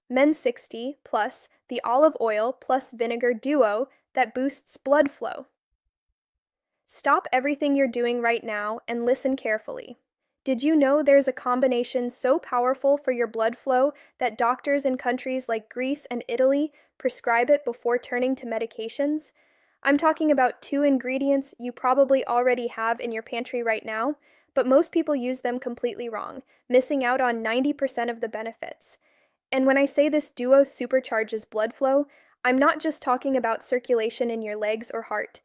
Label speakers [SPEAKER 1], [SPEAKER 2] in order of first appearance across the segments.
[SPEAKER 1] Men 60 plus the olive oil plus vinegar duo that boosts blood flow. Stop everything you're doing right now and listen carefully. Did you know there's a combination so powerful for your blood flow that doctors in countries like Greece and Italy prescribe it before turning to medications? I'm talking about two ingredients you probably already have in your pantry right now, but most people use them completely wrong, missing out on 90% of the benefits. And when I say this duo supercharges blood flow, I'm not just talking about circulation in your legs or heart.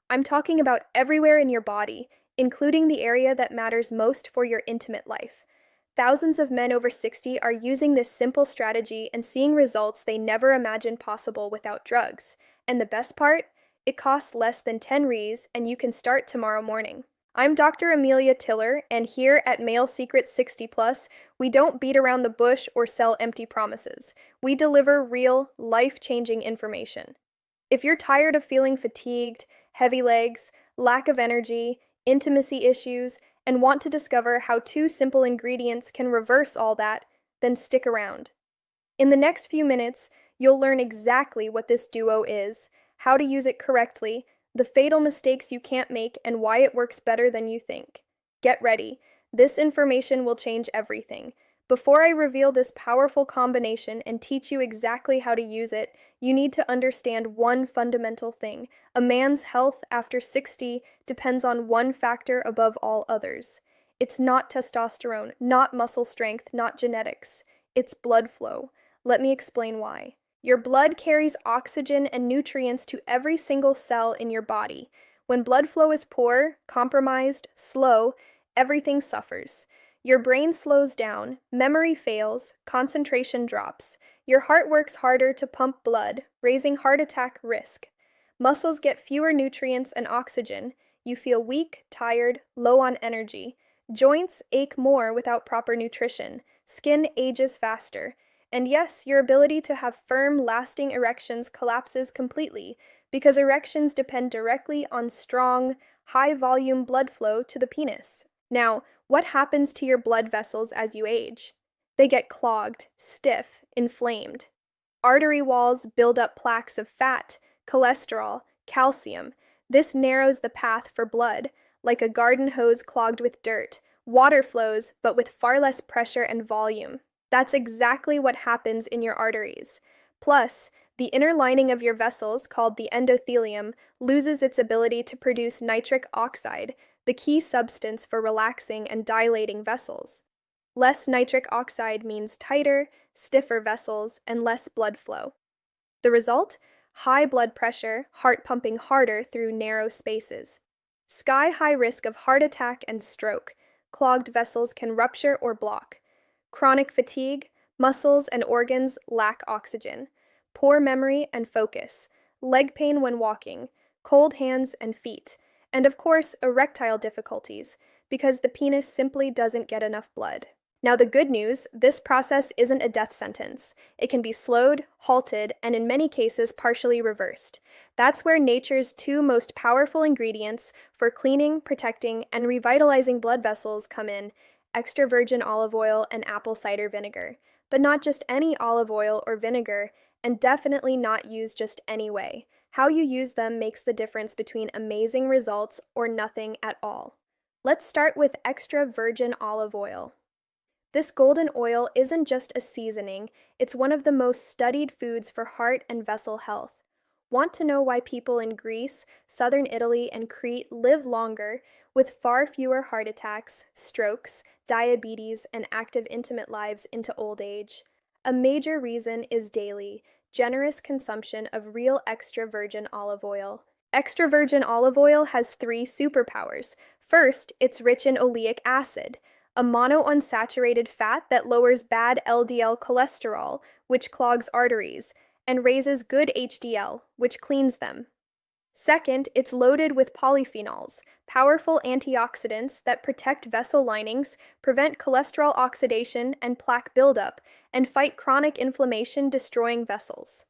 [SPEAKER 1] I'm talking about everywhere in your body, including the area that matters most for your intimate life. Thousands of men over 60 are using this simple strategy and seeing results they never imagined possible without drugs. And the best part? It costs less than 10 Rs and you can start tomorrow morning. I'm Dr. Amelia Tiller, and here at Male Secret 60 Plus, we don't beat around the bush or sell empty promises. We deliver real, life-changing information. If you're tired of feeling fatigued, heavy legs, lack of energy, intimacy issues, and want to discover how two simple ingredients can reverse all that, then stick around. In the next few minutes, you'll learn exactly what this duo is, how to use it correctly, the fatal mistakes you can't make, and why it works better than you think. Get ready. This information will change everything. Before I reveal this powerful combination and teach you exactly how to use it, you need to understand one fundamental thing. A man's health after 60 depends on one factor above all others. It's not testosterone, not muscle strength, not genetics. It's blood flow. Let me explain why. Your blood carries oxygen and nutrients to every single cell in your body. When blood flow is poor, compromised, slow, everything suffers. Your brain slows down, memory fails, concentration drops. Your heart works harder to pump blood, raising heart attack risk. Muscles get fewer nutrients and oxygen. You feel weak, tired, low on energy. Joints ache more without proper nutrition. Skin ages faster. And yes, your ability to have firm, lasting erections collapses completely, because erections depend directly on strong, high-volume blood flow to the penis. Now, what happens to your blood vessels as you age? They get clogged, stiff, inflamed. Artery walls build up plaques of fat, cholesterol, calcium. This narrows the path for blood, like a garden hose clogged with dirt. Water flows, but with far less pressure and volume. That's exactly what happens in your arteries. Plus, the inner lining of your vessels, called the endothelium, loses its ability to produce nitric oxide, the key substance for relaxing and dilating vessels. Less nitric oxide means tighter, stiffer vessels and less blood flow. The result? High blood pressure, heart pumping harder through narrow spaces. Sky-high risk of heart attack and stroke. Clogged vessels can rupture or block. Chronic fatigue, muscles and organs lack oxygen. Poor memory and focus. Leg pain when walking. Cold hands and feet. And of course, erectile difficulties, because the penis simply doesn't get enough blood. Now the good news, this process isn't a death sentence. It can be slowed, halted, and in many cases partially reversed. That's where nature's two most powerful ingredients for cleaning, protecting, and revitalizing blood vessels come in: extra virgin olive oil and apple cider vinegar. But not just any olive oil or vinegar, and definitely not used just any way. How you use them makes the difference between amazing results or nothing at all. Let's start with extra virgin olive oil. This golden oil isn't just a seasoning, it's one of the most studied foods for heart and vessel health. Want to know why people in Greece, southern Italy, and Crete live longer, with far fewer heart attacks, strokes, diabetes, and active intimate lives into old age? A major reason is daily, generous consumption of real extra virgin olive oil. Extra virgin olive oil has 3 superpowers. First, it's rich in oleic acid, a monounsaturated fat that lowers bad LDL cholesterol, which clogs arteries, and raises good HDL, which cleans them. Second, it's loaded with polyphenols, powerful antioxidants that protect vessel linings, prevent cholesterol oxidation and plaque buildup, and fight chronic inflammation destroying vessels.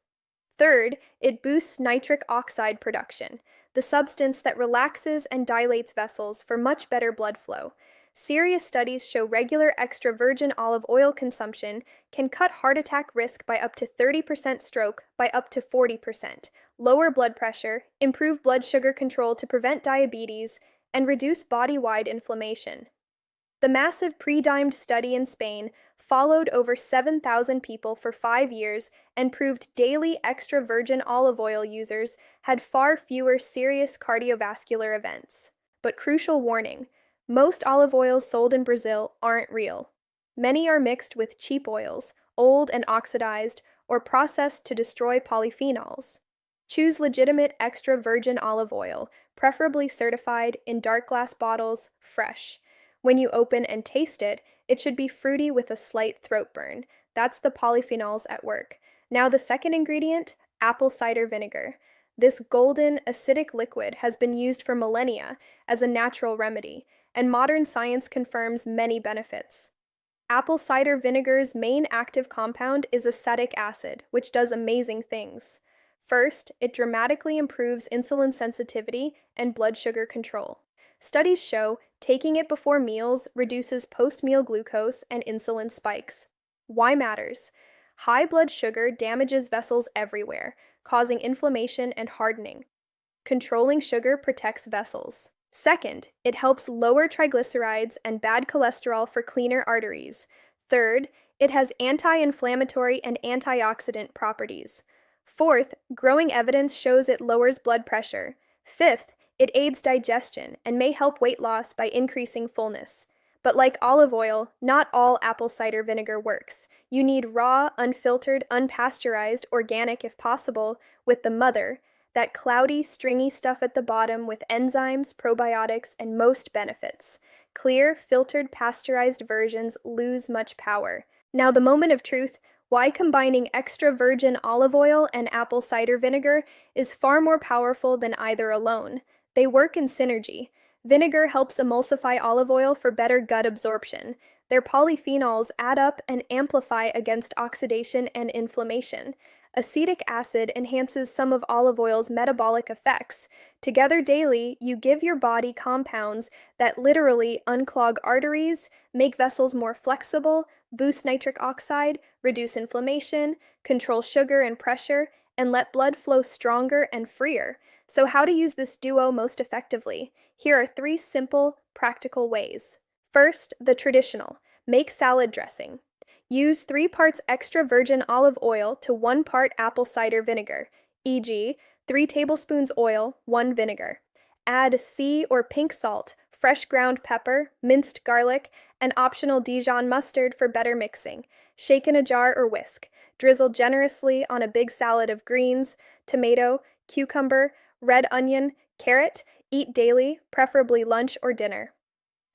[SPEAKER 1] Third, it boosts nitric oxide production, the substance that relaxes and dilates vessels for much better blood flow. Serious studies show regular extra virgin olive oil consumption can cut heart attack risk by up to 30%, stroke by up to 40%, lower blood pressure, improve blood sugar control to prevent diabetes, and reduce body-wide inflammation. The massive pre-dimed study in Spain followed over 7,000 people for 5 years and proved daily extra virgin olive oil users had far fewer serious cardiovascular events. But crucial warning, most olive oils sold in Brazil aren't real. Many are mixed with cheap oils, old and oxidized, or processed to destroy polyphenols. Choose legitimate extra virgin olive oil, preferably certified, in dark glass bottles, fresh. When you open and taste it, it should be fruity with a slight throat burn. That's the polyphenols at work. Now the second ingredient, apple cider vinegar. This golden, acidic liquid has been used for millennia as a natural remedy, and modern science confirms many benefits. Apple cider vinegar's main active compound is acetic acid, which does amazing things. First, it dramatically improves insulin sensitivity and blood sugar control. Studies show taking it before meals reduces post-meal glucose and insulin spikes. Why matters? High blood sugar damages vessels everywhere, causing inflammation and hardening. Controlling sugar protects vessels. Second, it helps lower triglycerides and bad cholesterol for cleaner arteries. Third, it has anti-inflammatory and antioxidant properties. Fourth, growing evidence shows it lowers blood pressure. Fifth, it aids digestion and may help weight loss by increasing fullness. But like olive oil, not all apple cider vinegar works. You need raw, unfiltered, unpasteurized, organic if possible, with the mother, that cloudy, stringy stuff at the bottom with enzymes, probiotics, and most benefits. Clear, filtered, pasteurized versions lose much power. Now the moment of truth, why combining extra virgin olive oil and apple cider vinegar is far more powerful than either alone. They work in synergy. Vinegar helps emulsify olive oil for better gut absorption. Their polyphenols add up and amplify against oxidation and inflammation. Acetic acid enhances some of olive oil's metabolic effects. Together daily, you give your body compounds that literally unclog arteries, make vessels more flexible, boost nitric oxide, reduce inflammation, control sugar and pressure, and let blood flow stronger and freer. So how to use this duo most effectively? Here are 3 simple, practical ways. First, the traditional. Make salad dressing. Use 3 parts extra virgin olive oil to 1 part apple cider vinegar, e.g., 3 tablespoons oil, 1 vinegar. Add sea or pink salt, fresh ground pepper, minced garlic, and optional Dijon mustard for better mixing. Shake in a jar or whisk. Drizzle generously on a big salad of greens, tomato, cucumber, red onion, carrot. Eat daily, preferably lunch or dinner.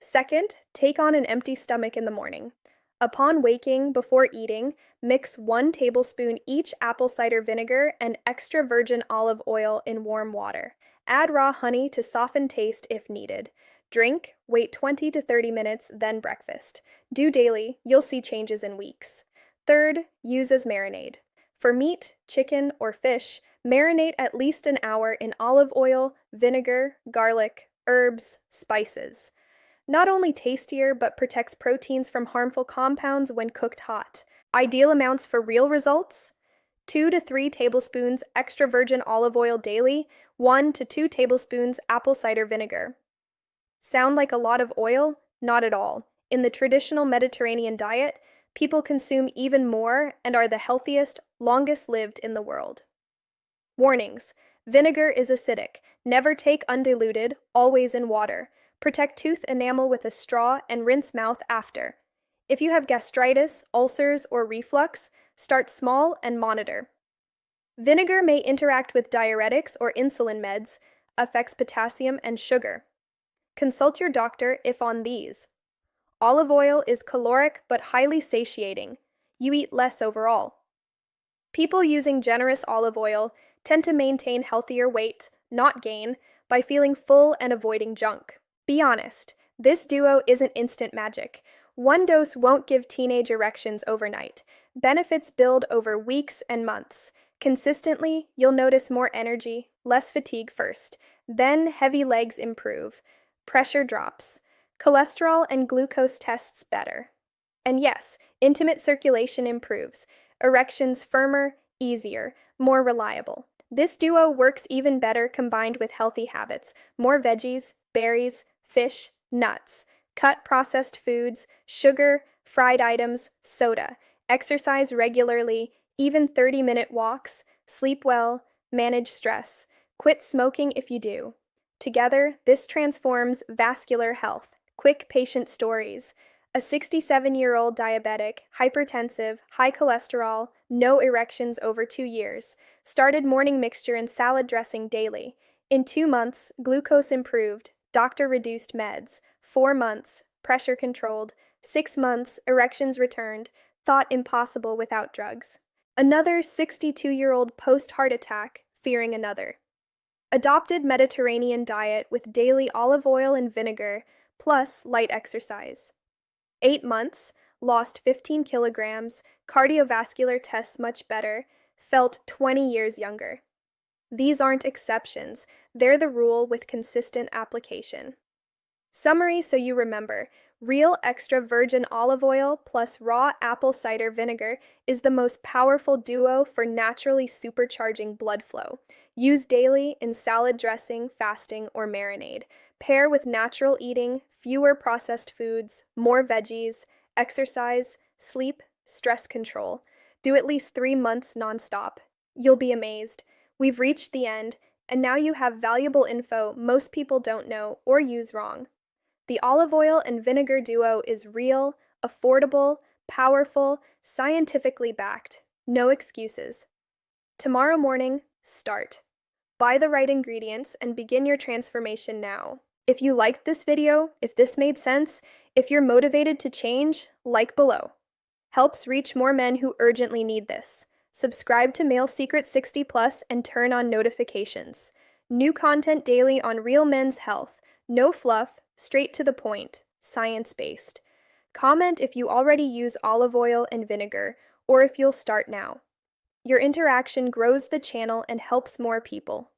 [SPEAKER 1] Second, take on an empty stomach in the morning. Upon waking, before eating, mix 1 tablespoon each apple cider vinegar and extra virgin olive oil in warm water. Add raw honey to soften taste if needed. Drink, wait 20 to 30 minutes, then breakfast. Do daily, you'll see changes in weeks. Third, use as marinade. For meat, chicken, or fish, marinate at least an hour in olive oil, vinegar, garlic, herbs, spices. Not only tastier, but protects proteins from harmful compounds when cooked hot. Ideal amounts for real results? 2 to 3 tablespoons extra virgin olive oil daily, 1 to 2 tablespoons apple cider vinegar. Sound like a lot of oil? Not at all. In the traditional Mediterranean diet, people consume even more and are the healthiest, longest lived in the world. Warnings: vinegar is acidic. Never take undiluted, always in water. Protect tooth enamel with a straw and rinse mouth after. If you have gastritis, ulcers, or reflux, start small and monitor. Vinegar may interact with diuretics or insulin meds, affects potassium and sugar. Consult your doctor if on these. Olive oil is caloric but highly satiating. You eat less overall. People using generous olive oil tend to maintain healthier weight, not gain, by feeling full and avoiding junk. Be honest, this duo isn't instant magic. 1 dose won't give teenage erections overnight. Benefits build over weeks and months. Consistently, you'll notice more energy, less fatigue first. Then heavy legs improve. Pressure drops. Cholesterol and glucose tests better. And yes, intimate circulation improves. Erections firmer, easier, more reliable. This duo works even better combined with healthy habits: more veggies, berries, fish, nuts. Cut processed foods, sugar, fried items, soda. Exercise regularly, even 30-minute walks. Sleep well, manage stress. Quit smoking if you do. Together, this transforms vascular health. Quick patient stories. A 67-year-old diabetic, hypertensive, high cholesterol, no erections over 2 years. Started morning mixture and salad dressing daily. In 2 months, glucose improved. Doctor reduced meds. 4 months, pressure controlled. 6 months, erections returned. Thought impossible without drugs. Another 62-year-old post-heart attack, fearing another. Adopted Mediterranean diet with daily olive oil and vinegar, plus light exercise. 8 months, lost 15 kilograms, cardiovascular tests much better, felt 20 years younger. These aren't exceptions, they're the rule with consistent application. Summary so you remember: real extra virgin olive oil plus raw apple cider vinegar is the most powerful duo for naturally supercharging blood flow. Use daily in salad dressing, fasting, or marinade. Pair with natural eating, fewer processed foods, more veggies, exercise, sleep, stress control. Do at least 3 months nonstop. You'll be amazed. We've reached the end, and now you have valuable info most people don't know or use wrong. The olive oil and vinegar duo is real, affordable, powerful, scientifically backed. No excuses. Tomorrow morning, start. Buy the right ingredients and begin your transformation now. If you liked this video, if this made sense, if you're motivated to change, like below. Helps reach more men who urgently need this. Subscribe to Male Secret 60 Plus and turn on notifications. New content daily on real men's health. No fluff, straight to the point, science-based. Comment if you already use olive oil and vinegar, or if you'll start now. Your interaction grows the channel and helps more people.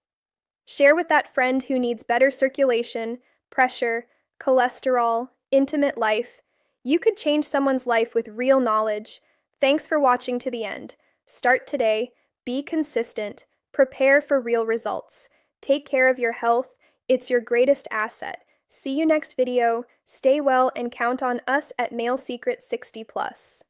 [SPEAKER 1] Share with that friend who needs better circulation, pressure, cholesterol, intimate life. You could change someone's life with real knowledge. Thanks for watching to the end. Start today, be consistent, prepare for real results. Take care of your health, it's your greatest asset. See you next video, stay well, and count on us at Male Secret 60 Plus.